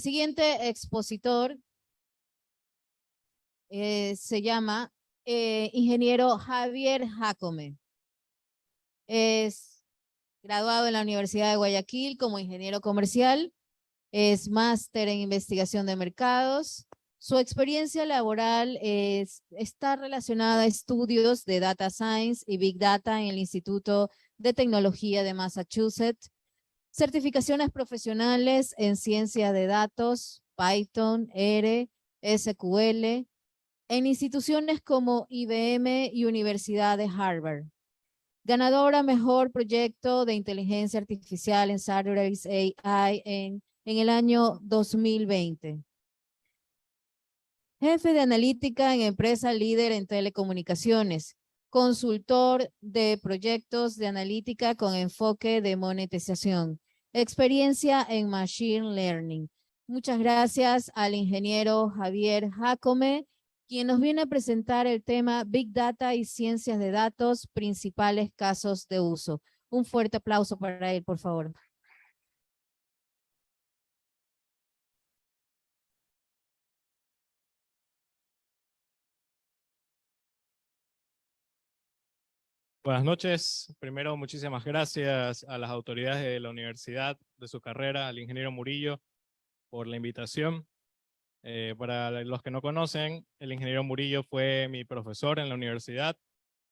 El siguiente expositor se llama ingeniero Javier Jacome. Es graduado en la Universidad de Guayaquil como ingeniero comercial. Es máster en investigación de mercados. Su experiencia laboral está relacionada a estudios de Data Science y Big Data en el Instituto de Tecnología de Massachusetts. Certificaciones profesionales en ciencia de datos, Python, R, SQL, en instituciones como IBM y Universidad de Harvard. Ganadora Mejor Proyecto de Inteligencia Artificial en Saturday's AI en el año 2020. Jefe de analítica en empresa líder en telecomunicaciones. Consultor de proyectos de analítica con enfoque de monetización. Experiencia en Machine Learning. Muchas gracias al ingeniero Javier Jacome, quien nos viene a presentar el tema Big Data y Ciencias de Datos, principales casos de uso. Un fuerte aplauso para él, por favor. Buenas noches. Primero, muchísimas gracias a las autoridades de la universidad, de su carrera, al ingeniero Murillo, por la invitación. Para los que no conocen, el ingeniero Murillo fue mi profesor en la universidad.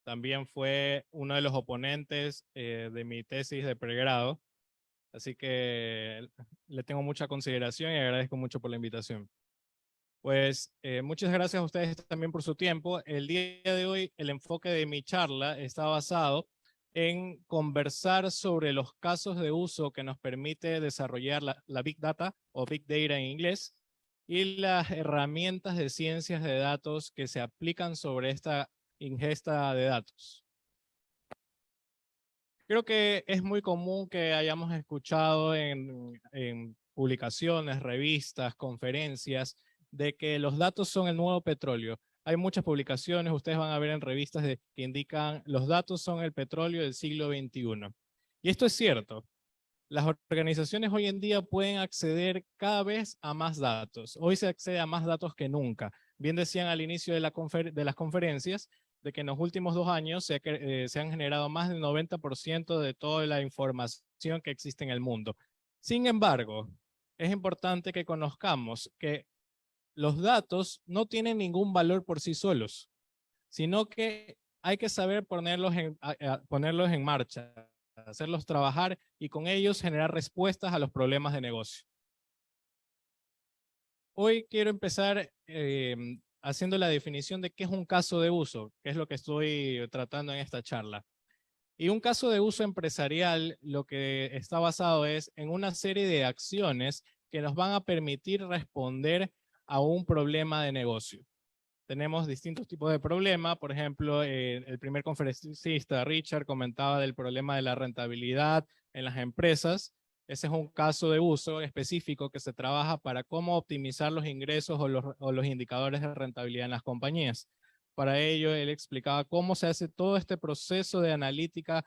También fue uno de los oponentes de mi tesis de pregrado. Así que le tengo mucha consideración y agradezco mucho por la invitación. Pues muchas gracias a ustedes también por su tiempo. El día de hoy el enfoque de mi charla está basado en conversar sobre los casos de uso que nos permite desarrollar la Big Data o Big Data en inglés y las herramientas de ciencias de datos que se aplican sobre esta ingesta de datos. Creo que es muy común que hayamos escuchado en publicaciones, revistas, conferencias, de que los datos son el nuevo petróleo. Hay muchas publicaciones, ustedes van a ver en revistas que indican los datos son el petróleo del siglo XXI. Y esto es cierto. Las organizaciones hoy en día pueden acceder cada vez a más datos. Hoy se accede a más datos que nunca. Bien decían al inicio de las conferencias, de que en los últimos 2 años se han generado más del 90% de toda la información que existe en el mundo. Sin embargo, es importante que conozcamos que los datos no tienen ningún valor por sí solos, sino que hay que saber ponerlos en marcha, hacerlos trabajar y con ellos generar respuestas a los problemas de negocio. Hoy quiero empezar haciendo la definición de qué es un caso de uso, que es lo que estoy tratando en esta charla. Y un caso de uso empresarial lo que está basado es en una serie de acciones que nos van a permitir responder a un problema de negocio. Tenemos distintos tipos de problemas, por ejemplo, el primer conferencista, Richard, comentaba del problema de la rentabilidad en las empresas. Ese es un caso de uso específico que se trabaja para cómo optimizar los ingresos o los indicadores de rentabilidad en las compañías. Para ello, él explicaba cómo se hace todo este proceso de analítica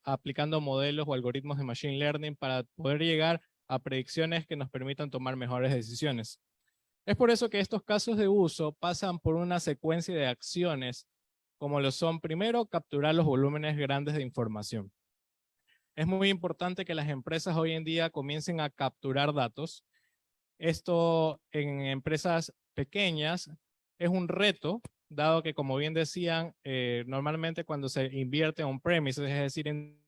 aplicando modelos o algoritmos de Machine Learning para poder llegar a predicciones que nos permitan tomar mejores decisiones. Es por eso que estos casos de uso pasan por una secuencia de acciones, como lo son, primero, capturar los volúmenes grandes de información. Es muy importante que las empresas hoy en día comiencen a capturar datos. Esto en empresas pequeñas es un reto, dado que, como bien decían, normalmente cuando se invierte on-premises, es decir, en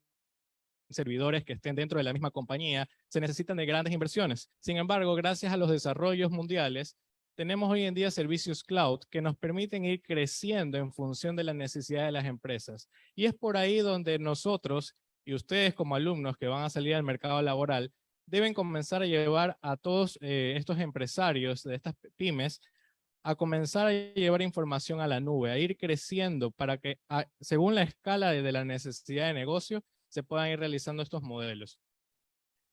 servidores que estén dentro de la misma compañía, se necesitan de grandes inversiones. Sin embargo, gracias a los desarrollos mundiales, tenemos hoy en día servicios cloud que nos permiten ir creciendo en función de la necesidad de las empresas. Y es por ahí donde nosotros y ustedes como alumnos que van a salir al mercado laboral deben comenzar a llevar a todos estos empresarios de estas pymes a comenzar a llevar información a la nube, a ir creciendo para que según la escala de la necesidad de negocio se puedan ir realizando estos modelos.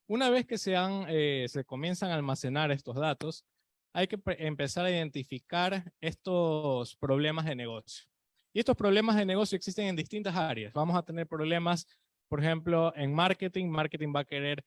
Una vez que se comienzan a almacenar estos datos, hay que empezar a identificar estos problemas de negocio. Y estos problemas de negocio existen en distintas áreas. Vamos a tener problemas, por ejemplo, en marketing. Marketing va a querer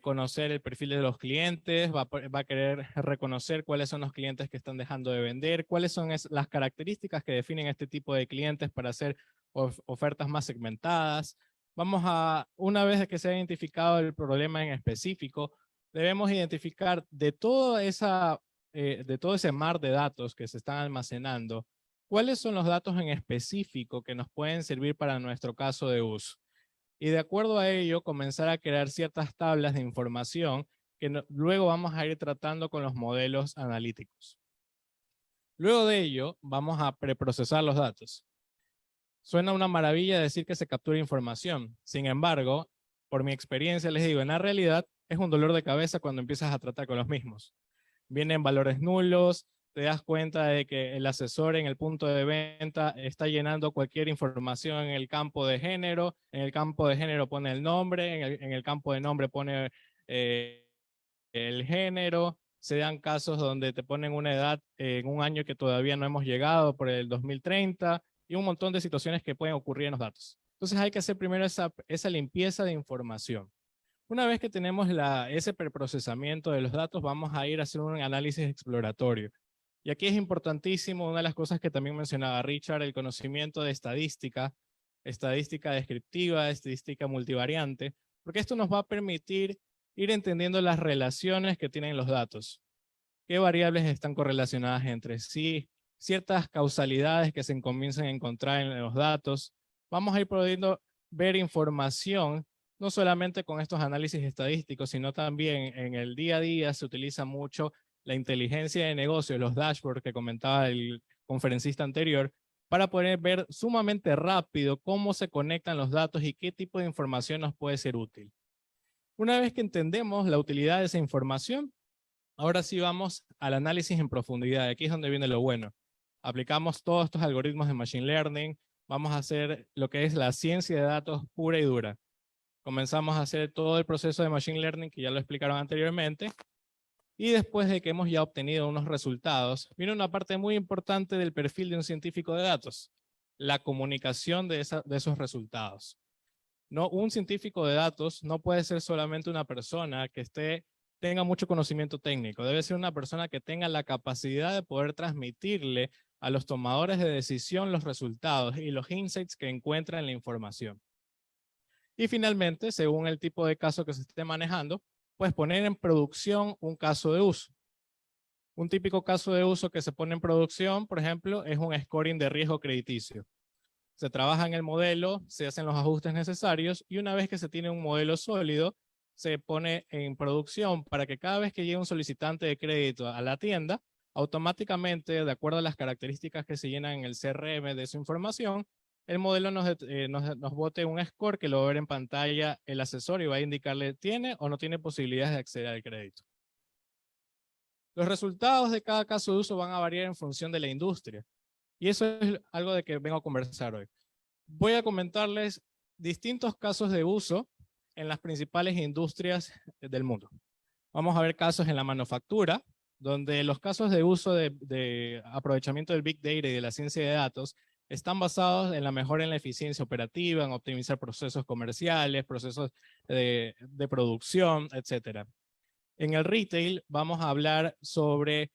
conocer el perfil de los clientes, va a querer reconocer cuáles son los clientes que están dejando de vender, cuáles son las características que definen este tipo de clientes para hacer ofertas más segmentadas. Una vez que se ha identificado el problema en específico, debemos identificar de todo ese mar de datos que se están almacenando, cuáles son los datos en específico que nos pueden servir para nuestro caso de uso. Y de acuerdo a ello, comenzar a crear ciertas tablas de información que luego vamos a ir tratando con los modelos analíticos. Luego de ello, vamos a preprocesar los datos. Suena una maravilla decir que se captura información. Sin embargo, por mi experiencia les digo, en la realidad es un dolor de cabeza cuando empiezas a tratar con los mismos. Vienen valores nulos, te das cuenta de que el asesor en el punto de venta está llenando cualquier información en el campo de género, en el campo de género pone el nombre, en el campo de nombre pone el género. Se dan casos donde te ponen una edad en un año que todavía no hemos llegado, por el 2030, y un montón de situaciones que pueden ocurrir en los datos. Entonces hay que hacer primero esa limpieza de información. Una vez que tenemos ese preprocesamiento de los datos, vamos a ir a hacer un análisis exploratorio. Y aquí es importantísimo, una de las cosas que también mencionaba Richard, el conocimiento de estadística descriptiva, estadística multivariante, porque esto nos va a permitir ir entendiendo las relaciones que tienen los datos. ¿Qué variables están correlacionadas entre sí? Ciertas causalidades que se comienzan a encontrar en los datos. Vamos a ir pudiendo ver información, no solamente con estos análisis estadísticos, sino también en el día a día se utiliza mucho la inteligencia de negocio, los dashboards que comentaba el conferencista anterior, para poder ver sumamente rápido cómo se conectan los datos y qué tipo de información nos puede ser útil. Una vez que entendemos la utilidad de esa información, ahora sí vamos al análisis en profundidad. Aquí es donde viene lo bueno. Aplicamos todos estos algoritmos de Machine Learning, vamos a hacer lo que es la ciencia de datos pura y dura. Comenzamos a hacer todo el proceso de Machine Learning que ya lo explicaron anteriormente. Y después de que hemos ya obtenido unos resultados, viene una parte muy importante del perfil de un científico de datos, la comunicación de esos resultados. No, un científico de datos no puede ser solamente una persona que tenga mucho conocimiento técnico, debe ser una persona que tenga la capacidad de poder transmitirle a los tomadores de decisión los resultados y los insights que encuentra en la información. Y finalmente, según el tipo de caso que se esté manejando, pues poner en producción un caso de uso. Un típico caso de uso que se pone en producción, por ejemplo, es un scoring de riesgo crediticio. Se trabaja en el modelo, se hacen los ajustes necesarios y una vez que se tiene un modelo sólido, se pone en producción para que cada vez que llegue un solicitante de crédito a la tienda, automáticamente, de acuerdo a las características que se llenan en el CRM de su información, el modelo nos bote un score que lo va a ver en pantalla el asesor y va a indicarle tiene o no tiene posibilidades de acceder al crédito. Los resultados de cada caso de uso van a variar en función de la industria. Y eso es algo de que vengo a conversar hoy. Voy a comentarles distintos casos de uso en las principales industrias del mundo. Vamos a ver casos en la manufactura, donde los casos de uso de aprovechamiento del Big Data y de la ciencia de datos están basados en la mejora en la eficiencia operativa, en optimizar procesos comerciales, procesos de producción, etc. En el retail vamos a hablar sobre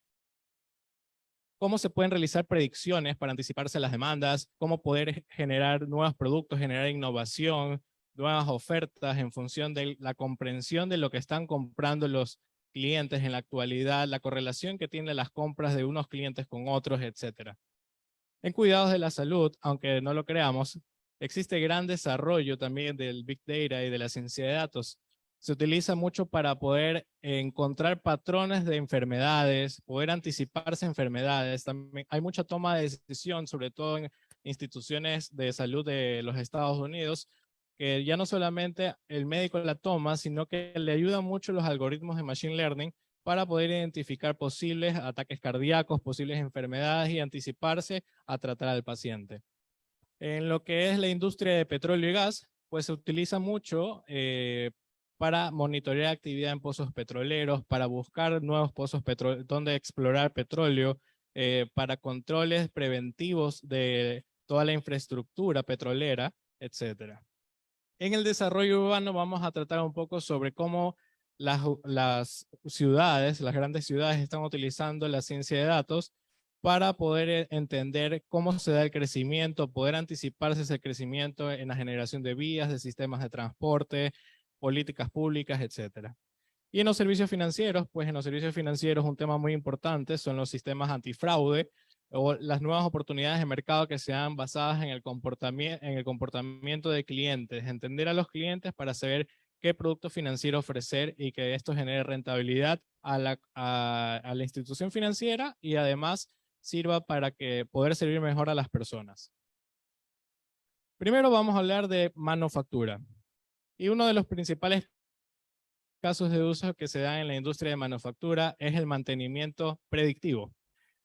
cómo se pueden realizar predicciones para anticiparse a las demandas, cómo poder generar nuevos productos, generar innovación, nuevas ofertas en función de la comprensión de lo que están comprando los clientes en la actualidad, la correlación que tienen las compras de unos clientes con otros, etc. En cuidados de la salud, aunque no lo creamos, existe gran desarrollo también del Big Data y de la ciencia de datos. Se utiliza mucho para poder encontrar patrones de enfermedades, poder anticiparse enfermedades. También hay mucha toma de decisión, sobre todo en instituciones de salud de los Estados Unidos, que ya no solamente el médico la toma, sino que le ayudan mucho los algoritmos de Machine Learning para poder identificar posibles ataques cardíacos, posibles enfermedades y anticiparse a tratar al paciente. En lo que es la industria de petróleo y gas, pues se utiliza mucho para monitorear actividad en pozos petroleros, para buscar nuevos pozos donde explorar petróleo, para controles preventivos de toda la infraestructura petrolera, etc. En el desarrollo urbano vamos a tratar un poco sobre cómo las ciudades, las grandes ciudades están utilizando la ciencia de datos para poder entender cómo se da el crecimiento, poder anticiparse ese crecimiento en la generación de vías, de sistemas de transporte, políticas públicas, etcétera. Y en los servicios financieros, pues en los servicios financieros un tema muy importante son los sistemas antifraude o las nuevas oportunidades de mercado que sean basadas en el comportamiento de clientes, entender a los clientes para saber qué producto financiero ofrecer y que esto genere rentabilidad a la institución financiera y además sirva para que poder servir mejor a las personas. Primero vamos a hablar de manufactura. Y uno de los principales casos de uso que se dan en la industria de manufactura es el mantenimiento predictivo.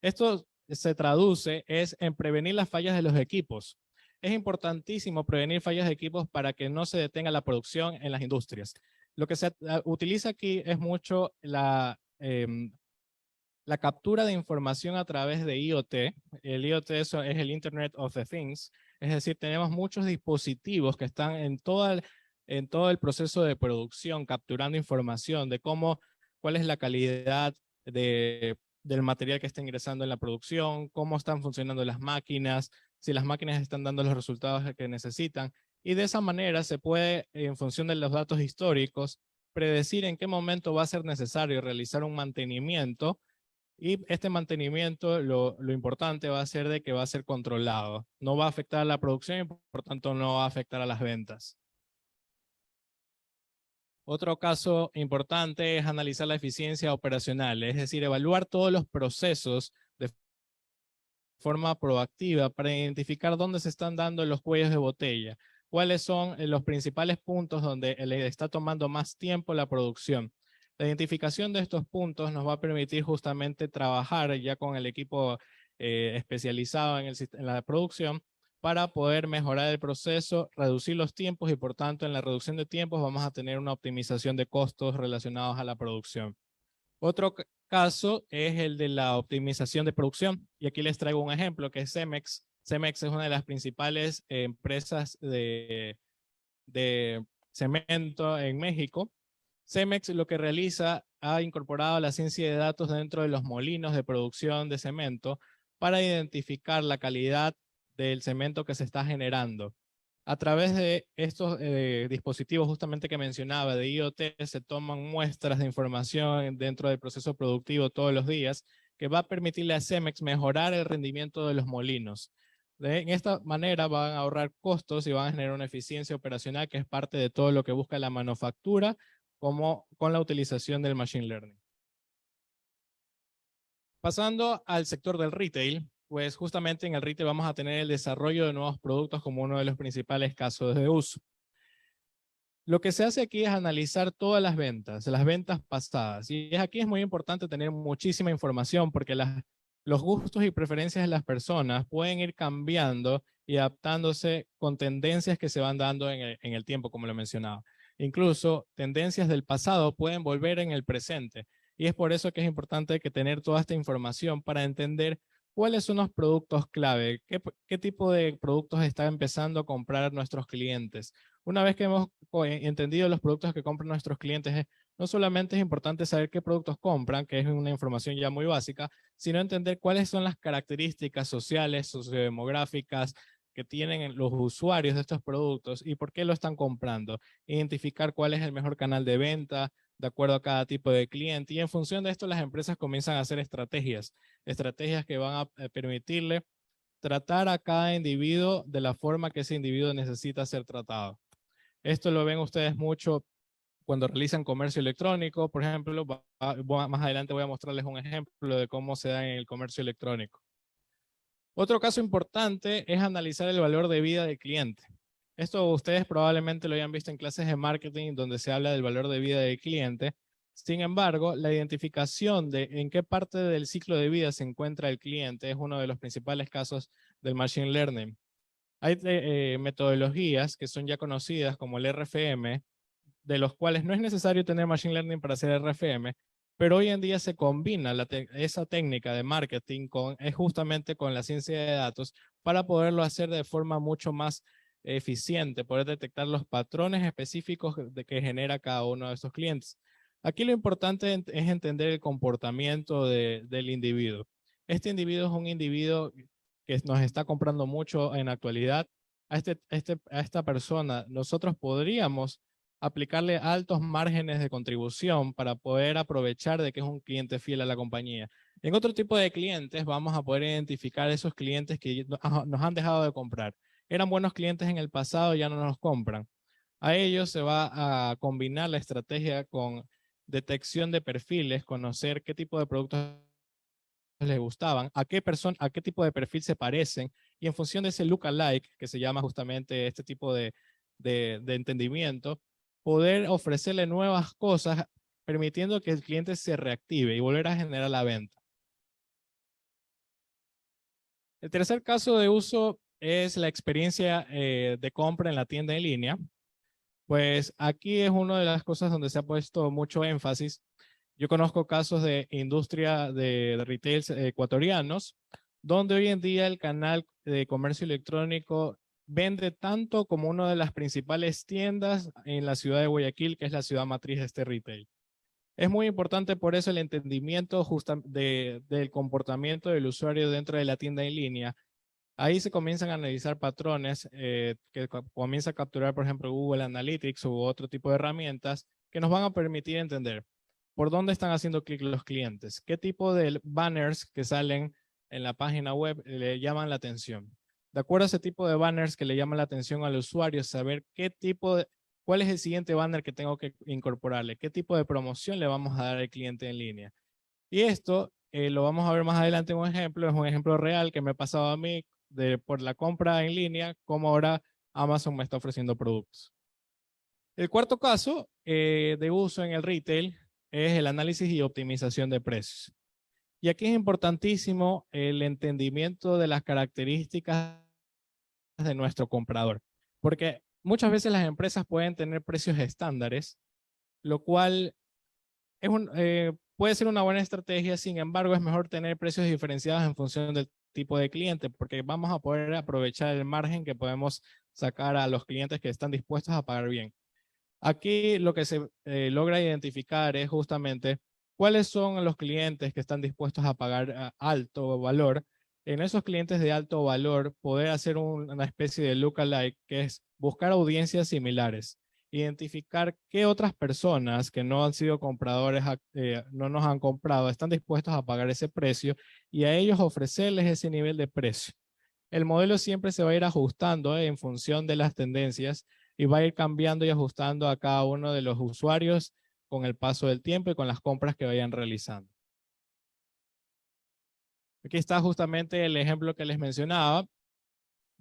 Esto se traduce en prevenir las fallas de los equipos. Es importantísimo prevenir fallas de equipos para que no se detenga la producción en las industrias. Lo que se utiliza aquí es mucho la captura de información a través de IoT. El IoT es el Internet of the Things. Es decir, tenemos muchos dispositivos que están en todo el proceso de producción, capturando información de cuál es la calidad del material que está ingresando en la producción, cómo están funcionando las máquinas, si las máquinas están dando los resultados que necesitan. Y de esa manera se puede, en función de los datos históricos, predecir en qué momento va a ser necesario realizar un mantenimiento. Y este mantenimiento, lo importante va a ser de que va a ser controlado. No va a afectar a la producción y por tanto no va a afectar a las ventas. Otro caso importante es analizar la eficiencia operacional, es decir, evaluar todos los procesos de forma proactiva para identificar dónde se están dando los cuellos de botella, cuáles son los principales puntos donde le está tomando más tiempo la producción. La identificación de estos puntos nos va a permitir justamente trabajar ya con el equipo especializado en la producción para poder mejorar el proceso, reducir los tiempos y por tanto en la reducción de tiempos vamos a tener una optimización de costos relacionados a la producción. Otro caso es el de la optimización de producción y aquí les traigo un ejemplo que es Cemex. Cemex es una de las principales empresas de cemento en México. Cemex lo que realiza ha incorporado la ciencia de datos dentro de los molinos de producción de cemento para identificar la calidad del cemento que se está generando. A través de estos dispositivos justamente que mencionaba de IoT se toman muestras de información dentro del proceso productivo todos los días que va a permitirle a Cemex mejorar el rendimiento de los molinos. En esta manera van a ahorrar costos y van a generar una eficiencia operacional que es parte de todo lo que busca la manufactura como con la utilización del Machine Learning. Pasando al sector del retail, pues justamente en el retail vamos a tener el desarrollo de nuevos productos como uno de los principales casos de uso. Lo que se hace aquí es analizar todas las ventas pasadas. Y aquí es muy importante tener muchísima información porque los gustos y preferencias de las personas pueden ir cambiando y adaptándose con tendencias que se van dando en el tiempo, como lo mencionaba. Incluso tendencias del pasado pueden volver en el presente. Y es por eso que es importante que tener toda esta información para entender cuáles son los productos clave, qué tipo de productos están empezando a comprar nuestros clientes. Una vez que hemos entendido los productos que compran nuestros clientes, no solamente es importante saber qué productos compran, que es una información ya muy básica, sino entender cuáles son las características sociales, sociodemográficas que tienen los usuarios de estos productos y por qué lo están comprando. Identificar cuál es el mejor canal de venta de acuerdo a cada tipo de cliente. Y en función de esto, las empresas comienzan a hacer estrategias que van a permitirle tratar a cada individuo de la forma que ese individuo necesita ser tratado. Esto lo ven ustedes mucho cuando realizan comercio electrónico, por ejemplo. Más adelante voy a mostrarles un ejemplo de cómo se da en el comercio electrónico. Otro caso importante es analizar el valor de vida del cliente. Esto ustedes probablemente lo hayan visto en clases de marketing donde se habla del valor de vida del cliente. Sin embargo, la identificación de en qué parte del ciclo de vida se encuentra el cliente es uno de los principales casos del Machine Learning. Hay metodologías que son ya conocidas como el RFM, de los cuales no es necesario tener Machine Learning para hacer RFM, pero hoy en día se combina esa técnica de marketing justamente con la ciencia de datos para poderlo hacer de forma mucho más eficiente, poder detectar los patrones específicos que genera cada uno de estos clientes. Aquí lo importante es entender el comportamiento del individuo. Este individuo es un individuo que nos está comprando mucho en la actualidad. A esta persona nosotros podríamos aplicarle altos márgenes de contribución para poder aprovechar de que es un cliente fiel a la compañía. En otro tipo de clientes vamos a poder identificar esos clientes que nos han dejado de comprar. Eran buenos clientes en el pasado, ya no nos compran. A ellos se va a combinar la estrategia con detección de perfiles, conocer qué tipo de productos les gustaban, a qué tipo de perfil se parecen, y en función de ese lookalike, que se llama justamente este tipo de entendimiento, poder ofrecerle nuevas cosas, permitiendo que el cliente se reactive y volver a generar la venta. El tercer caso de uso es la experiencia de compra en la tienda en línea. Pues aquí es una de las cosas donde se ha puesto mucho énfasis. Yo conozco casos de industria de retail ecuatorianos, donde hoy en día el canal de comercio electrónico vende tanto como una de las principales tiendas en la ciudad de Guayaquil, que es la ciudad matriz de este retail. Es muy importante por eso el entendimiento del comportamiento del usuario dentro de la tienda en línea. Ahí se comienzan a analizar patrones que comienza a capturar, por ejemplo, Google Analytics u otro tipo de herramientas que nos van a permitir entender por dónde están haciendo clic los clientes, qué tipo de banners que salen en la página web le llaman la atención. De acuerdo a ese tipo de banners que le llaman la atención al usuario, saber cuál es el siguiente banner que tengo que incorporarle, qué tipo de promoción le vamos a dar al cliente en línea. Y esto lo vamos a ver más adelante en un ejemplo, es un ejemplo real que me ha pasado a mí por la compra en línea, como ahora Amazon me está ofreciendo productos. El cuarto caso de uso en el retail es el análisis y optimización de precios. Y aquí es importantísimo el entendimiento de las características de nuestro comprador, porque muchas veces las empresas pueden tener precios estándares, lo cual puede ser una buena estrategia. Sin embargo, es mejor tener precios diferenciados en función del tipo de cliente, porque vamos a poder aprovechar el margen que podemos sacar a los clientes que están dispuestos a pagar bien. Aquí lo que se logra identificar es justamente cuáles son los clientes que están dispuestos a pagar alto valor. En esos clientes de alto valor, poder hacer una especie de lookalike, que es buscar audiencias similares, identificar qué otras personas que no han sido compradores, no nos han comprado, están dispuestos a pagar ese precio, y a ellos ofrecerles ese nivel de precio. El modelo siempre se va a ir ajustando en función de las tendencias y va a ir cambiando y ajustando a cada uno de los usuarios con el paso del tiempo y con las compras que vayan realizando. Aquí está justamente el ejemplo que les mencionaba.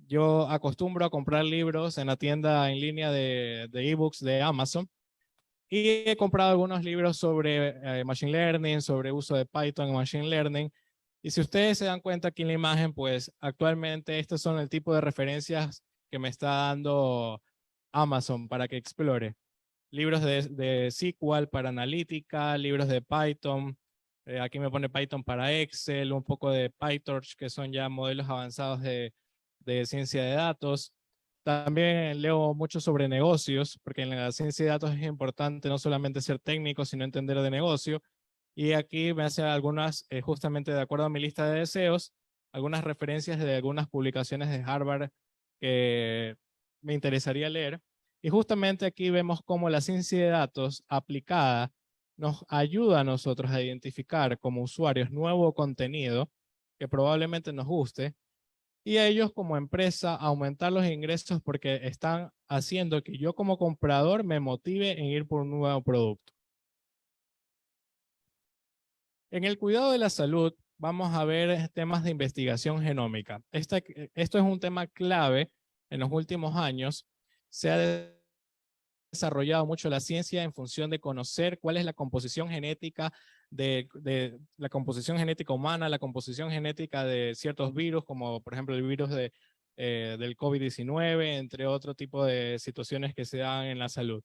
Yo acostumbro a comprar libros en la tienda en línea de ebooks de Amazon, y he comprado algunos libros sobre Machine Learning, sobre uso de Python en Machine Learning. Y si ustedes se dan cuenta aquí en la imagen, pues actualmente estos son el tipo de referencias que me está dando Amazon para que explore. Libros de SQL para analítica, libros de Python. Aquí me pone Python para Excel, un poco de PyTorch, que son ya modelos avanzados de ciencia de datos. También leo mucho sobre negocios, porque en la ciencia de datos es importante no solamente ser técnico, sino entender de negocio. Y aquí me hace algunas, justamente de acuerdo a mi lista de deseos, algunas referencias de algunas publicaciones de Harvard que me interesaría leer. Y justamente aquí vemos cómo la ciencia de datos aplicada nos ayuda a nosotros a identificar como usuarios nuevo contenido que probablemente nos guste, y a ellos como empresa aumentar los ingresos porque están haciendo que yo como comprador me motive en ir por un nuevo producto. En el cuidado de la salud vamos a ver temas de investigación genómica. Esto es un tema clave en los últimos años. Se ha desarrollado mucho la ciencia en función de conocer cuál es la composición genética de la composición genética humana, la composición genética de ciertos virus, como por ejemplo el virus del COVID-19, entre otro tipo de situaciones que se dan en la salud.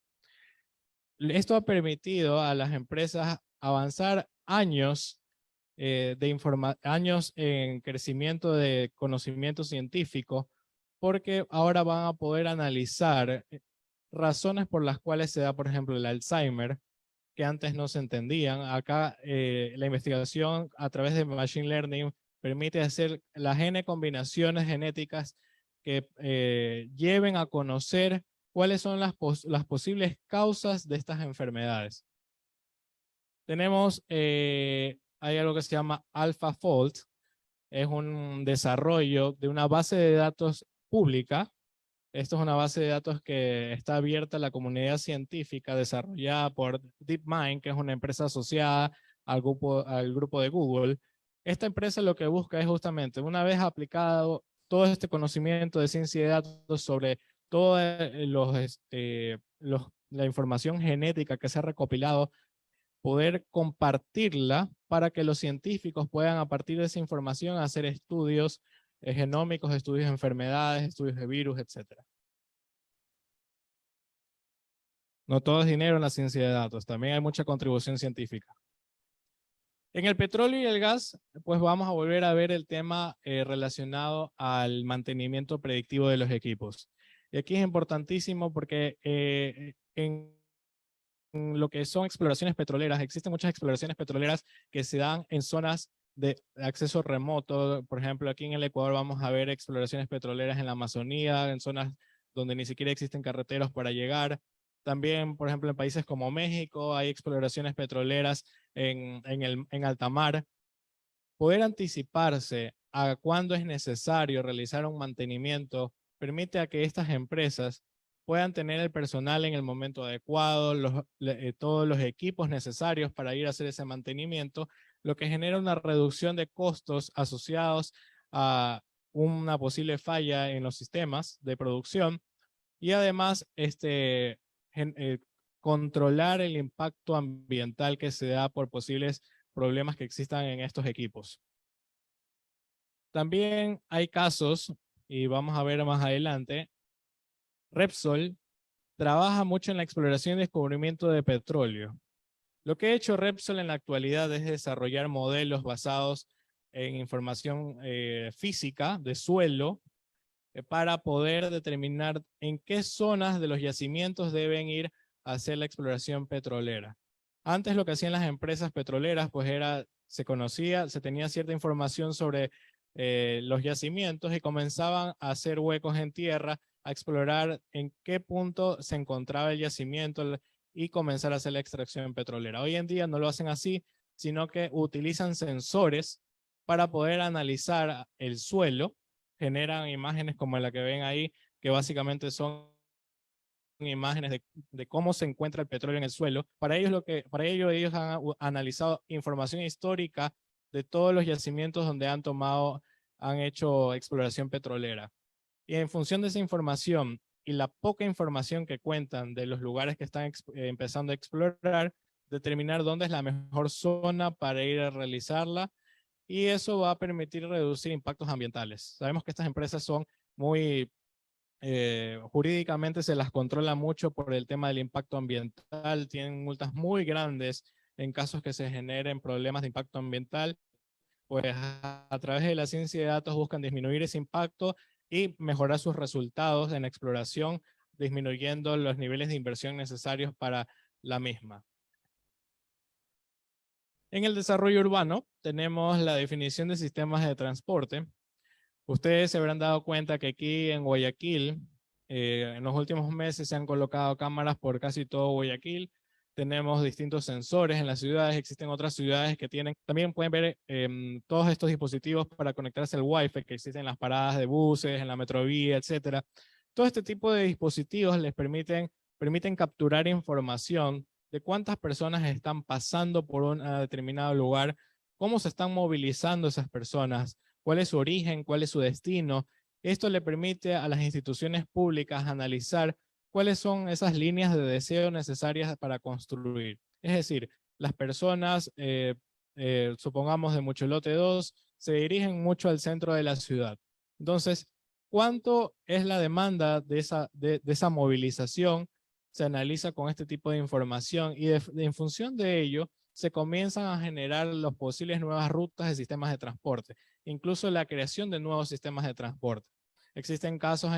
Esto ha permitido a las empresas avanzar años años en crecimiento de conocimiento científico, porque ahora van a poder analizar razones por las cuales se da, por ejemplo, el Alzheimer, que antes no se entendían. Acá la investigación a través de Machine Learning permite hacer las N combinaciones genéticas que lleven a conocer cuáles son las posibles causas de estas enfermedades. Tenemos, hay algo que se llama AlphaFold, es un desarrollo de una base de datos pública. Esto es una base de datos que está abierta a la comunidad científica, desarrollada por DeepMind, que es una empresa asociada al grupo de Google. Esta empresa lo que busca es justamente, una vez aplicado todo este conocimiento de ciencia de datos sobre toda la información genética que se ha recopilado, poder compartirla para que los científicos puedan a partir de esa información hacer estudios genómicos, estudios de enfermedades, estudios de virus, etc. No todo es dinero en la ciencia de datos, también hay mucha contribución científica. En el petróleo y el gas, pues vamos a volver a ver el tema relacionado al mantenimiento predictivo de los equipos. Y aquí es importantísimo porque en lo que son exploraciones petroleras, existen muchas exploraciones petroleras que se dan en zonas de acceso remoto. Por ejemplo, aquí en el Ecuador vamos a ver exploraciones petroleras en la Amazonía, en zonas donde ni siquiera existen carreteros para llegar. También, por ejemplo, en países como México hay exploraciones petroleras en alta mar. Poder anticiparse a cuándo es necesario realizar un mantenimiento permite a que estas empresas puedan tener el personal en el momento adecuado, todos los equipos necesarios para ir a hacer ese mantenimiento, lo que genera una reducción de costos asociados a una posible falla en los sistemas de producción y además controlar el impacto ambiental que se da por posibles problemas que existan en estos equipos. También hay casos, y vamos a ver más adelante, Repsol trabaja mucho en la exploración y descubrimiento de petróleo. Lo que ha hecho Repsol en la actualidad es desarrollar modelos basados en información física de suelo para poder determinar en qué zonas de los yacimientos deben ir a hacer la exploración petrolera. Antes lo que hacían las empresas petroleras pues se conocía, se tenía cierta información sobre los yacimientos y comenzaban a hacer huecos en tierra, a explorar en qué punto se encontraba el yacimiento y comenzar a hacer la extracción petrolera. Hoy en día no lo hacen así, sino que utilizan sensores para poder analizar el suelo, generan imágenes como la que ven ahí, que básicamente son imágenes de cómo se encuentra el petróleo en el suelo. Para ello ellos han analizado información histórica de todos los yacimientos donde han hecho exploración petrolera. Y en función de esa información y la poca información que cuentan de los lugares que están empezando a explorar, determinar dónde es la mejor zona para ir a realizarla, y eso va a permitir reducir impactos ambientales. Sabemos que estas empresas son muy, jurídicamente se las controla mucho por el tema del impacto ambiental, tienen multas muy grandes en casos que se generen problemas de impacto ambiental, pues a través de la ciencia de datos buscan disminuir ese impacto y mejorar sus resultados en exploración, disminuyendo los niveles de inversión necesarios para la misma. En el desarrollo urbano tenemos la definición de sistemas de transporte. Ustedes se habrán dado cuenta que aquí en Guayaquil, en los últimos meses se han colocado cámaras por casi todo Guayaquil. Tenemos distintos sensores en las ciudades, existen otras ciudades que también pueden ver todos estos dispositivos para conectarse al Wi-Fi que existen en las paradas de buses, en la metrovía, etc. Todo este tipo de dispositivos les permiten capturar información de cuántas personas están pasando por un determinado lugar, cómo se están movilizando esas personas, cuál es su origen, cuál es su destino. Esto le permite a las instituciones públicas analizar cuáles son esas líneas de deseo necesarias para construir. Es decir, las personas, supongamos de Mucholote 2, se dirigen mucho al centro de la ciudad. Entonces, ¿cuánto es la demanda de esa movilización? Se analiza con este tipo de información y en función de ello se comienzan a generar las posibles nuevas rutas de sistemas de transporte, incluso la creación de nuevos sistemas de transporte. Existen casos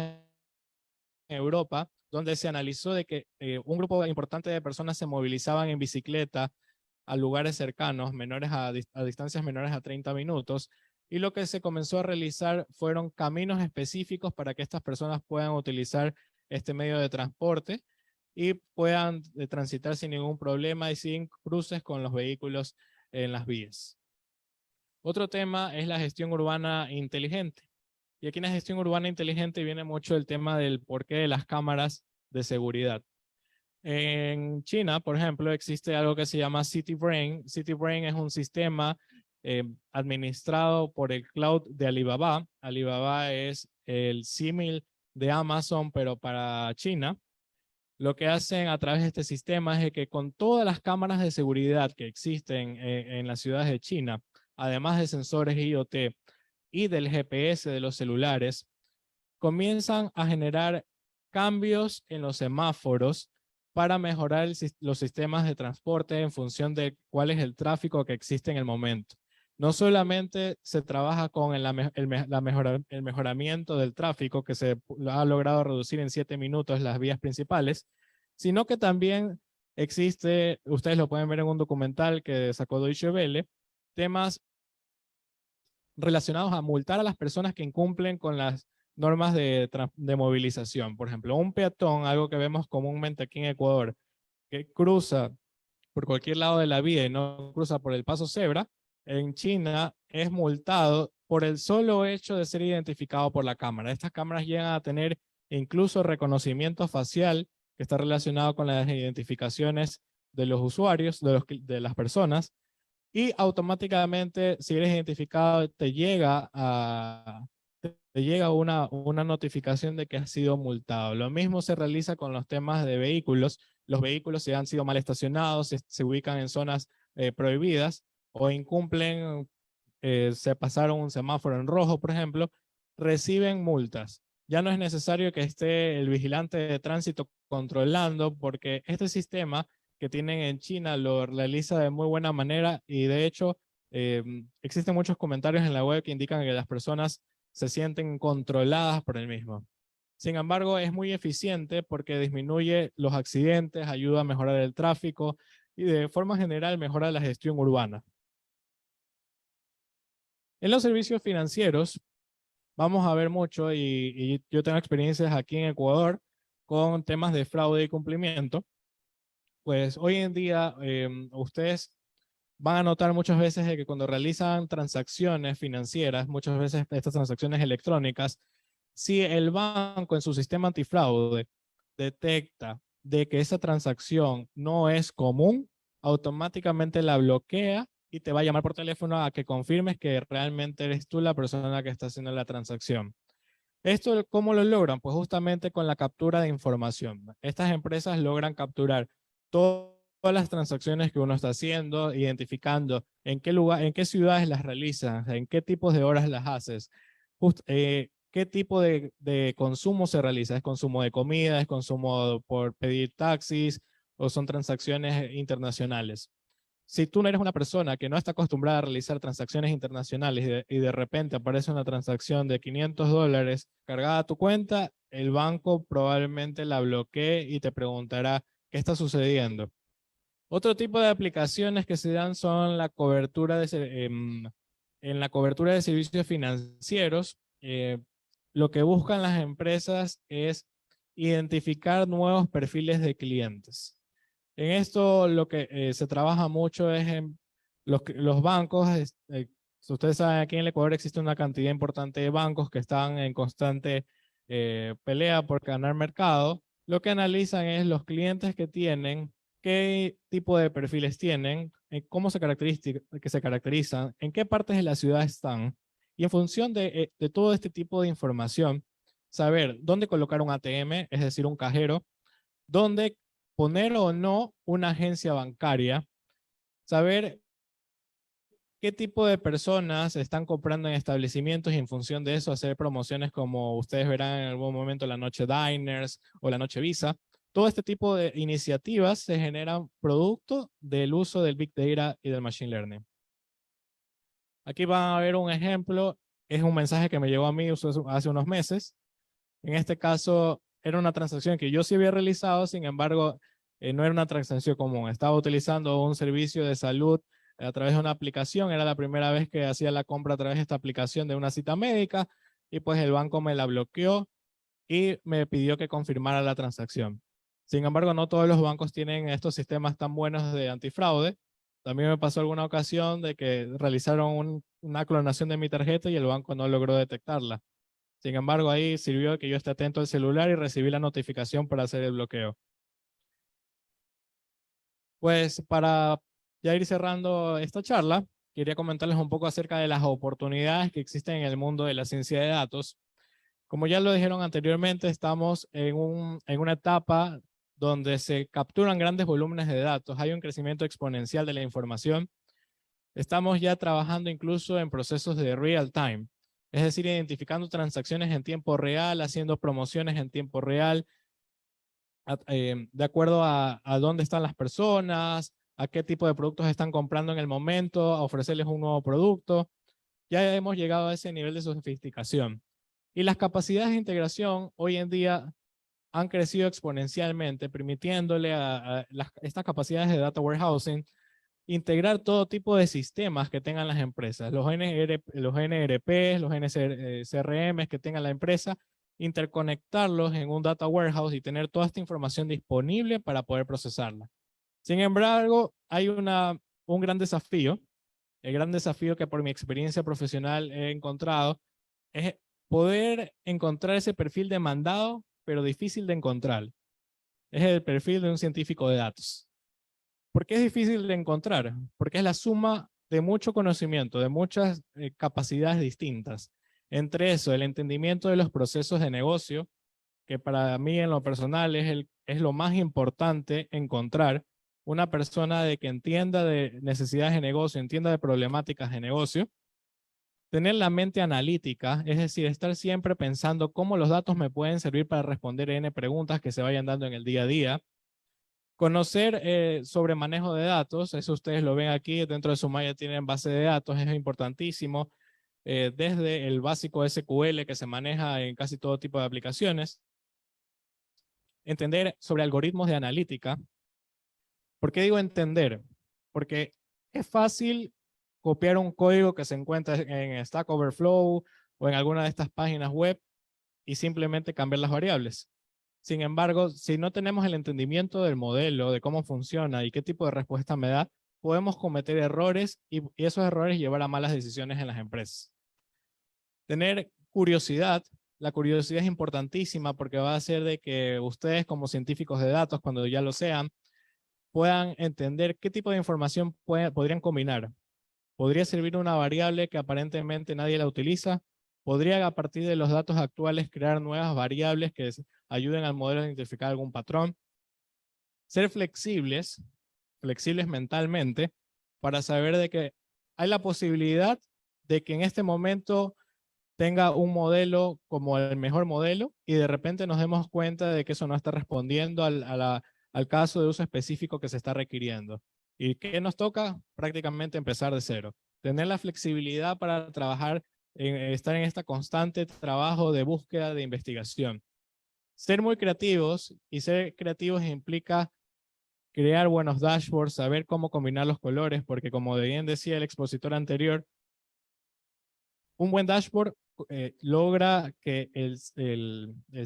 Europa, donde se analizó de que un grupo importante de personas se movilizaban en bicicleta a lugares cercanos, a distancias menores a 30 minutos, y lo que se comenzó a realizar fueron caminos específicos para que estas personas puedan utilizar este medio de transporte y puedan transitar sin ningún problema y sin cruces con los vehículos en las vías. Otro tema es la gestión urbana inteligente. Y aquí en la gestión urbana inteligente viene mucho el tema del porqué de las cámaras de seguridad. En China, por ejemplo, existe algo que se llama City Brain. City Brain es un sistema administrado por el cloud de Alibaba. Alibaba es el símil de Amazon, pero para China. Lo que hacen a través de este sistema es que con todas las cámaras de seguridad que existen en las ciudades de China, además de sensores IoT y del GPS de los celulares, comienzan a generar cambios en los semáforos para mejorar los sistemas de transporte en función de cuál es el tráfico que existe en el momento. No solamente se trabaja con el mejoramiento del tráfico, que se ha logrado reducir en 7 minutos las vías principales, sino que también existe, ustedes lo pueden ver en un documental que sacó Deutsche Welle, temas relacionados a multar a las personas que incumplen con las normas de movilización. Por ejemplo, un peatón, algo que vemos comúnmente aquí en Ecuador, que cruza por cualquier lado de la vía y no cruza por el paso cebra, en China es multado por el solo hecho de ser identificado por la cámara. Estas cámaras llegan a tener incluso reconocimiento facial que está relacionado con las identificaciones de los usuarios, de las personas, y automáticamente, si eres identificado, te llega una notificación de que has sido multado. Lo mismo se realiza con los temas de vehículos. Los vehículos, si han sido mal estacionados, se ubican en zonas prohibidas o incumplen, se pasaron un semáforo en rojo, por ejemplo, reciben multas. Ya no es necesario que esté el vigilante de tránsito controlando, porque este sistema que tienen en China lo realiza de muy buena manera y de hecho existen muchos comentarios en la web que indican que las personas se sienten controladas por el mismo. Sin embargo, es muy eficiente porque disminuye los accidentes, ayuda a mejorar el tráfico y de forma general mejora la gestión urbana. En los servicios financieros vamos a ver mucho y yo tengo experiencias aquí en Ecuador con temas de fraude y cumplimiento. Pues hoy en día ustedes van a notar muchas veces de que cuando realizan transacciones financieras, muchas veces estas transacciones electrónicas, si el banco en su sistema antifraude detecta de que esa transacción no es común, automáticamente la bloquea y te va a llamar por teléfono a que confirmes que realmente eres tú la persona que está haciendo la transacción. ¿Esto cómo lo logran? Pues justamente con la captura de información. Estas empresas logran capturar todas las transacciones que uno está haciendo, identificando en qué lugar, en qué ciudades las realizas, en qué tipos de horas las haces, qué tipo de consumo se realiza. ¿Es consumo de comida, es consumo por pedir taxis o son transacciones internacionales? Si tú no eres una persona que no está acostumbrada a realizar transacciones internacionales y de repente aparece una transacción de $500 cargada a tu cuenta, el banco probablemente la bloquee y te preguntará qué está sucediendo. Otro tipo de aplicaciones que se dan son la cobertura en la cobertura de servicios financieros. Lo que buscan las empresas es identificar nuevos perfiles de clientes. En esto lo que se trabaja mucho es en los bancos. Ustedes saben, aquí en el Ecuador existe una cantidad importante de bancos que están en constante pelea por ganar mercado. Lo que analizan es los clientes que tienen, qué tipo de perfiles tienen, cómo se caracterizan, en qué partes de la ciudad están. Y en función de todo este tipo de información, saber dónde colocar un ATM, es decir, un cajero, dónde poner o no una agencia bancaria, saber qué tipo de personas están comprando en establecimientos y en función de eso hacer promociones como ustedes verán en algún momento la noche Diners o la noche Visa. Todo este tipo de iniciativas se generan producto del uso del Big Data y del Machine Learning. Aquí van a ver un ejemplo, es un mensaje que me llegó a mí hace unos meses. En este caso, era una transacción que yo sí había realizado, sin embargo, no era una transacción común. Estaba utilizando un servicio de salud a través de una aplicación. Era la primera vez que hacía la compra a través de esta aplicación de una cita médica y pues el banco me la bloqueó y me pidió que confirmara la transacción. Sin embargo, no todos los bancos tienen estos sistemas tan buenos de antifraude. También me pasó alguna ocasión de que realizaron una clonación de mi tarjeta y el banco no logró detectarla. Sin embargo, ahí sirvió que yo esté atento al celular y recibí la notificación para hacer el bloqueo. Pues para ya ir cerrando esta charla, quería comentarles un poco acerca de las oportunidades que existen en el mundo de la ciencia de datos. Como ya lo dijeron anteriormente, estamos en una etapa donde se capturan grandes volúmenes de datos. Hay un crecimiento exponencial de la información. Estamos ya trabajando incluso en procesos de real time, es decir, identificando transacciones en tiempo real, haciendo promociones en tiempo real, de acuerdo a dónde están las personas, a qué tipo de productos están comprando en el momento, a ofrecerles un nuevo producto. Ya hemos llegado a ese nivel de sofisticación. Y las capacidades de integración hoy en día han crecido exponencialmente, permitiéndole a estas capacidades de data warehousing integrar todo tipo de sistemas que tengan las empresas, los NRP, los NCRM que tenga la empresa, interconectarlos en un data warehouse y tener toda esta información disponible para poder procesarla. Sin embargo, hay un gran desafío. El gran desafío que por mi experiencia profesional he encontrado es poder encontrar ese perfil demandado, pero difícil de encontrar. Es el perfil de un científico de datos. ¿Por qué es difícil de encontrar? Porque es la suma de mucho conocimiento, de muchas capacidades distintas. Entre eso, el entendimiento de los procesos de negocio, que para mí en lo personal es lo más importante encontrar una persona de que entienda de necesidades de negocio, entienda de problemáticas de negocio. Tener la mente analítica, es decir, estar siempre pensando cómo los datos me pueden servir para responder N preguntas que se vayan dando en el día a día. Conocer sobre manejo de datos, eso ustedes lo ven aquí, dentro de Sumaya tienen base de datos, es importantísimo, desde el básico SQL que se maneja en casi todo tipo de aplicaciones. Entender sobre algoritmos de analítica. ¿Por qué digo entender? Porque es fácil copiar un código que se encuentra en Stack Overflow o en alguna de estas páginas web y simplemente cambiar las variables. Sin embargo, si no tenemos el entendimiento del modelo, de cómo funciona y qué tipo de respuesta me da, podemos cometer errores y esos errores llevar a malas decisiones en las empresas. Tener curiosidad. La curiosidad es importantísima porque va a hacer de que ustedes como científicos de datos, cuando ya lo sean, puedan entender qué tipo de información podrían combinar. ¿Podría servir una variable que aparentemente nadie la utiliza? ¿Podría a partir de los datos actuales crear nuevas variables que ayuden al modelo a identificar algún patrón? Ser flexibles mentalmente, para saber de que hay la posibilidad de que en este momento tenga un modelo como el mejor modelo y de repente nos demos cuenta de que eso no está respondiendo al caso de uso específico que se está requiriendo. ¿Y qué nos toca? Prácticamente empezar de cero. Tener la flexibilidad para trabajar, estar en este constante trabajo de búsqueda, de investigación. Ser muy creativos, y ser creativos implica crear buenos dashboards, saber cómo combinar los colores, porque como bien decía el expositor anterior, un buen dashboard logra que el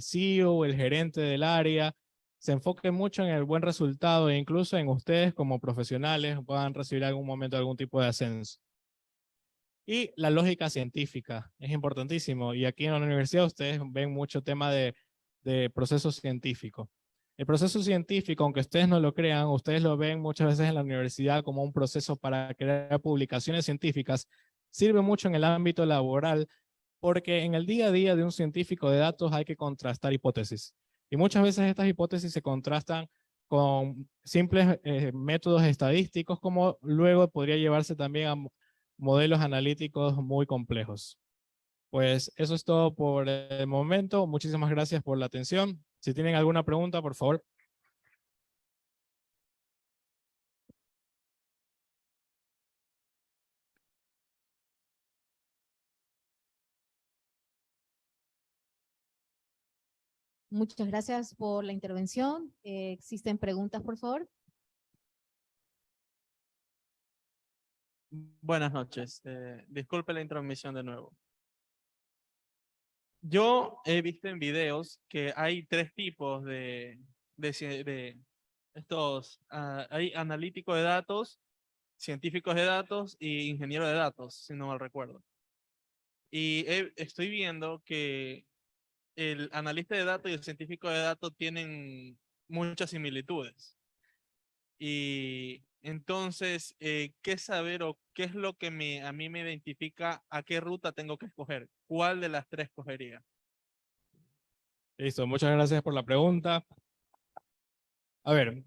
CEO, el gerente del área, se enfoque mucho en el buen resultado e incluso en ustedes como profesionales puedan recibir algún momento algún tipo de ascenso. Y la lógica científica es importantísimo. Y aquí en la universidad ustedes ven mucho tema de proceso científico. El proceso científico, aunque ustedes no lo crean, ustedes lo ven muchas veces en la universidad como un proceso para crear publicaciones científicas, sirve mucho en el ámbito laboral porque en el día a día de un científico de datos hay que contrastar hipótesis. Y muchas veces estas hipótesis se contrastan con simples métodos estadísticos, como luego podría llevarse también a modelos analíticos muy complejos. Pues eso es todo por el momento. Muchísimas gracias por la atención. Si tienen alguna pregunta, por favor. Muchas gracias por la intervención. ¿Existen preguntas, por favor? Buenas noches. Disculpe la intromisión de nuevo. Yo he visto en videos que hay tres tipos de estos. Hay analítico de datos, científicos de datos y ingeniero de datos, si no mal recuerdo. Y estoy viendo que el analista de datos y el científico de datos tienen muchas similitudes. Y entonces, ¿qué saber o qué es lo que a mí me identifica a qué ruta tengo que escoger? ¿Cuál de las tres escogería? Listo, muchas gracias por la pregunta. A ver,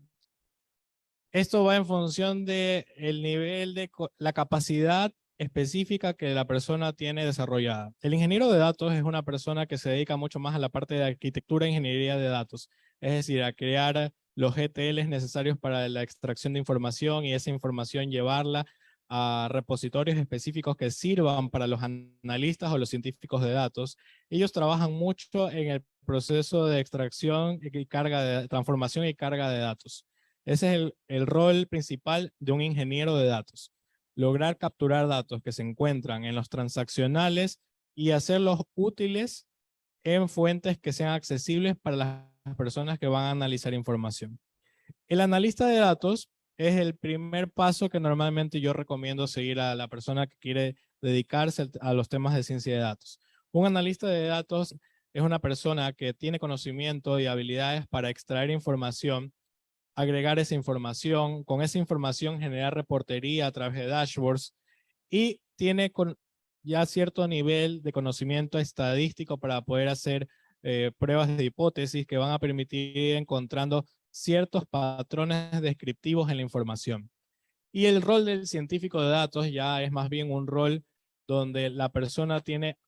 esto va en función de el nivel de la capacidad específica que la persona tiene desarrollada. El ingeniero de datos es una persona que se dedica mucho más a la parte de arquitectura e ingeniería de datos, es decir, a crear los ETLs necesarios para la extracción de información y esa información llevarla a repositorios específicos que sirvan para los analistas o los científicos de datos. Ellos trabajan mucho en el proceso de extracción y carga de transformación y carga de datos. Ese es el rol principal de un ingeniero de datos. Lograr capturar datos que se encuentran en los transaccionales y hacerlos útiles en fuentes que sean accesibles para las personas que van a analizar información. El analista de datos es el primer paso que normalmente yo recomiendo seguir a la persona que quiere dedicarse a los temas de ciencia de datos. Un analista de datos es una persona que tiene conocimiento y habilidades para extraer información, agregar esa información, con esa información generar reportería a través de dashboards y tiene ya cierto nivel de conocimiento estadístico para poder hacer pruebas de hipótesis que van a permitir ir encontrando ciertos patrones descriptivos en la información. Y el rol del científico de datos ya es más bien un rol donde la persona tiene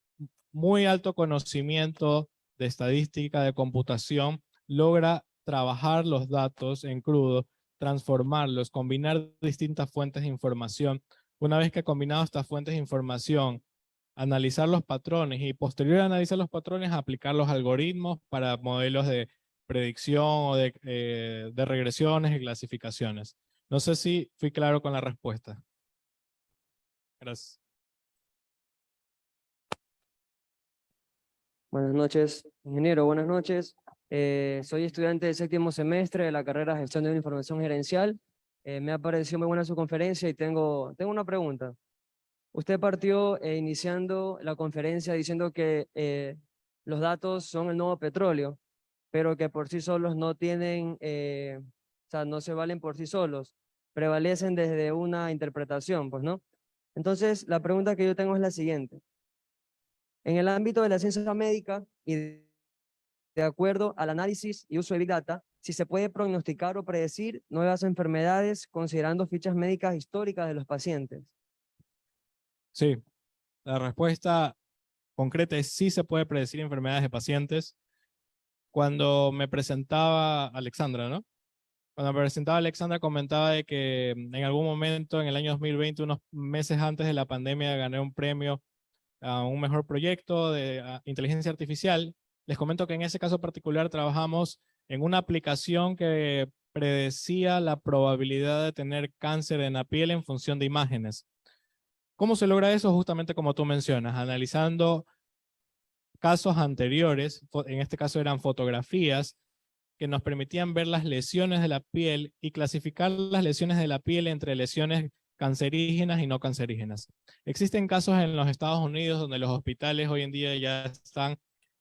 muy alto conocimiento de estadística, de computación, logra trabajar los datos en crudo, transformarlos, combinar distintas fuentes de información. Una vez que ha combinado estas fuentes de información, analizar los patrones y posterior a analizar los patrones, aplicar los algoritmos para modelos de predicción o de regresiones y clasificaciones. No sé si fui claro con la respuesta. Gracias. Buenas noches, ingeniero, buenas noches. Soy estudiante del séptimo semestre de la carrera de Gestión de la Información Gerencial. Me ha parecido muy buena su conferencia y tengo una pregunta. Usted partió iniciando la conferencia diciendo que los datos son el nuevo petróleo, pero que por sí solos no tienen, o sea, no se valen por sí solos, prevalecen desde una interpretación, pues, ¿no? Entonces, la pregunta que yo tengo es la siguiente. En el ámbito de la ciencia médica y de acuerdo al análisis y uso de Big Data, si se puede pronosticar o predecir nuevas enfermedades considerando fichas médicas históricas de los pacientes. Sí, la respuesta concreta es sí se puede predecir enfermedades de pacientes. Cuando me presentaba Alexandra, ¿no? Cuando me presentaba Alexandra comentaba de que en algún momento en el año 2020, unos meses antes de la pandemia, gané un premio a un mejor proyecto de inteligencia artificial. Les comento que en ese caso particular trabajamos en una aplicación que predecía la probabilidad de tener cáncer en la piel en función de imágenes. ¿Cómo se logra eso? Justamente como tú mencionas, analizando casos anteriores, en este caso eran fotografías, que nos permitían ver las lesiones de la piel y clasificar las lesiones de la piel entre lesiones cancerígenas y no cancerígenas. Existen casos en los Estados Unidos donde los hospitales hoy en día ya están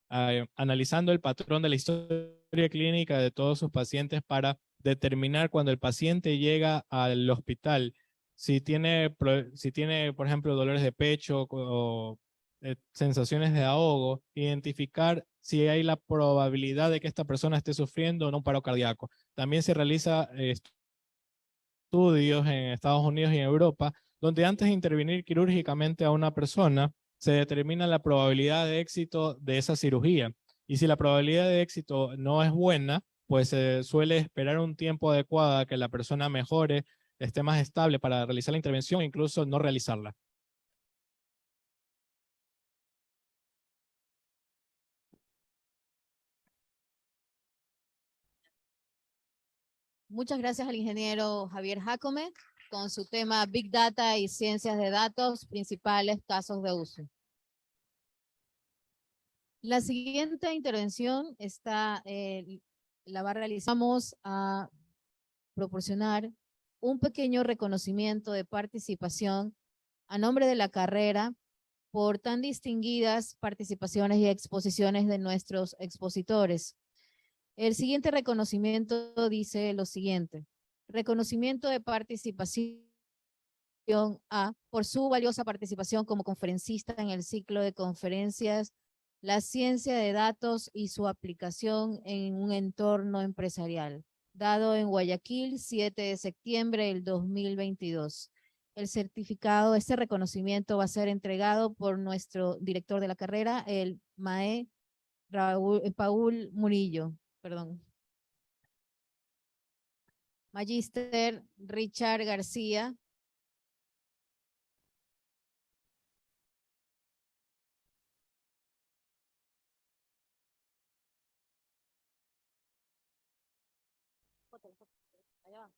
analizando el patrón de la historia clínica de todos sus pacientes para determinar cuando el paciente llega al hospital si tiene, por ejemplo, dolores de pecho o sensaciones de ahogo, identificar si hay la probabilidad de que esta persona esté sufriendo un paro cardíaco. También se realiza estudios en Estados Unidos y en Europa, donde antes de intervenir quirúrgicamente a una persona, se determina la probabilidad de éxito de esa cirugía. Y si la probabilidad de éxito no es buena, pues se suele esperar un tiempo adecuado a que la persona mejore, esté más estable para realizar la intervención e incluso no realizarla. Muchas gracias al ingeniero Javier Jacome con su tema Big Data y Ciencias de Datos, principales casos de uso. La siguiente intervención la va a realizar. Vamos a proporcionar un pequeño reconocimiento de participación a nombre de la carrera por tan distinguidas participaciones y exposiciones de nuestros expositores. El siguiente reconocimiento dice lo siguiente: reconocimiento de participación A por su valiosa participación como conferencista en el ciclo de conferencias La ciencia de datos y su aplicación en un entorno empresarial, dado en Guayaquil, 7 de septiembre del 2022. El certificado, este reconocimiento va a ser entregado por nuestro director de la carrera, el MAE Paul Murillo, perdón. Magíster Richard García. Allá va.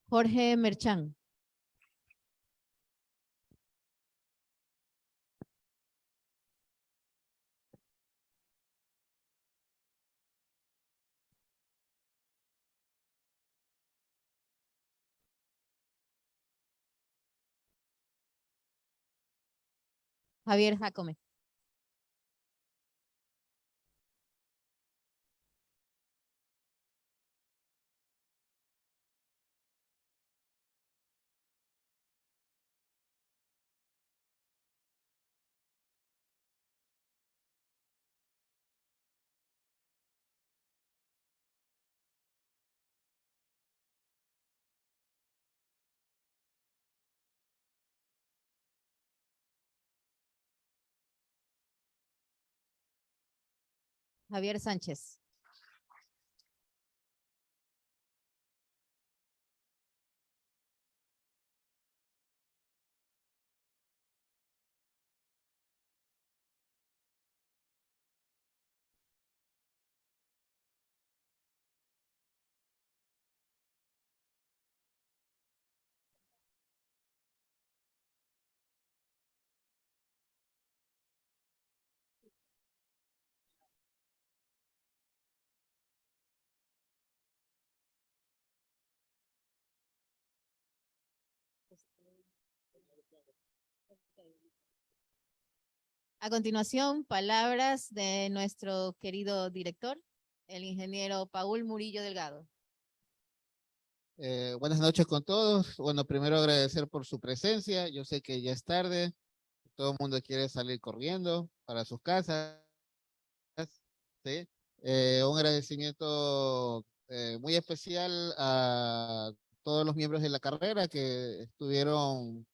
Jorge Merchán. Javier Jacome. Javier Sánchez. A continuación, palabras de nuestro querido director, el ingeniero Paul Murillo Delgado. Buenas noches con todos. Bueno, primero agradecer por su presencia. Yo sé que ya es tarde, todo el mundo quiere salir corriendo para sus casas, ¿sí? Un agradecimiento muy especial a todos los miembros de la carrera que estuvieron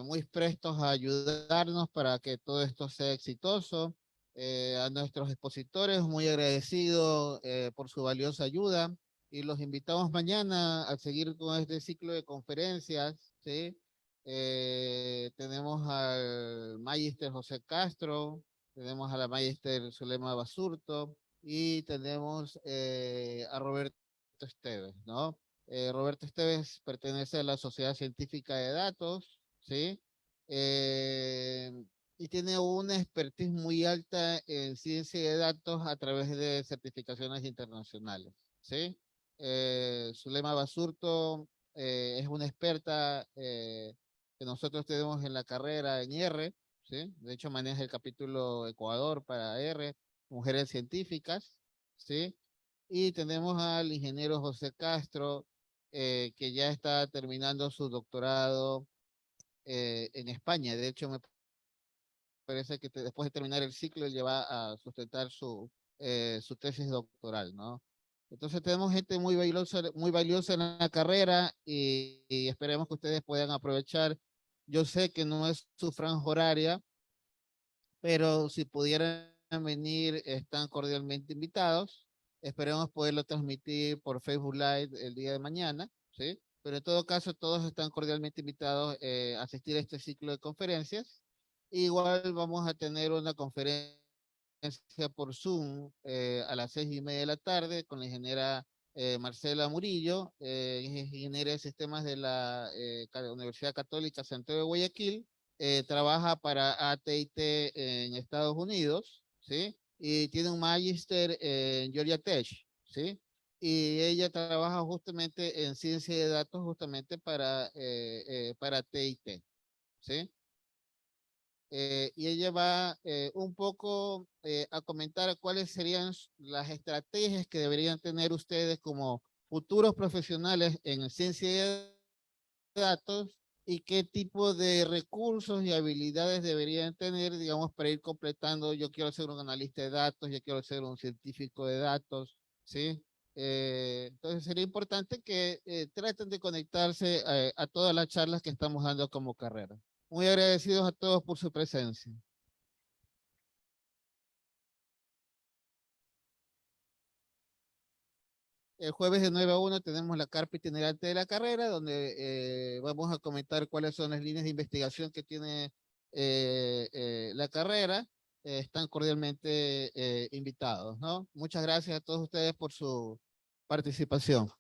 muy prestos a ayudarnos para que todo esto sea exitoso. A nuestros expositores, muy agradecido por su valiosa ayuda y los invitamos mañana a seguir con este ciclo de conferencias, ¿sí? Tenemos al Magister José Castro, tenemos a la Magister Zulema Basurto y tenemos a Roberto Esteves, ¿no? Roberto Esteves pertenece a la Sociedad Científica de Datos, ¿sí? Eh, y tiene una expertise muy alta en ciencia de datos a través de certificaciones internacionales, ¿sí? Zulema Basurto es una experta que nosotros tenemos en la carrera en R, ¿sí? De hecho maneja el capítulo Ecuador para R, Mujeres Científicas, ¿sí? Y tenemos al ingeniero José Castro, que ya está terminando su doctorado en España. De hecho, me parece que después de terminar el ciclo, él ya va a sustentar su tesis doctoral, ¿no? Entonces tenemos gente muy valiosa en la carrera y esperemos que ustedes puedan aprovechar. Yo sé que no es su franja horaria, pero si pudieran venir, están cordialmente invitados. Esperemos poderlo transmitir por Facebook Live el día de mañana, ¿sí? Pero en todo caso, todos están cordialmente invitados a asistir a este ciclo de conferencias. Igual vamos a tener una conferencia por Zoom a las 6:30 de la tarde con la ingeniera Marcela Murillo, ingeniera de sistemas de la Universidad Católica Santiago de Guayaquil. Trabaja para AT&T en Estados Unidos, ¿sí? Y tiene un magíster en Georgia Tech, ¿sí? Y ella trabaja justamente en ciencia de datos justamente para AT&T, ¿sí? Y ella va un poco a comentar cuáles serían las estrategias que deberían tener ustedes como futuros profesionales en ciencia de datos y qué tipo de recursos y habilidades deberían tener, digamos, para ir completando. Yo quiero ser un analista de datos, yo quiero ser un científico de datos, ¿sí? Entonces sería importante que traten de conectarse a todas las charlas que estamos dando como carrera. Muy agradecidos a todos por su presencia. El jueves de 9 a 1 tenemos la carpa itinerante de la carrera, donde vamos a comentar cuáles son las líneas de investigación que tiene la carrera. Están cordialmente invitados, ¿no? Muchas gracias a todos ustedes por su participación.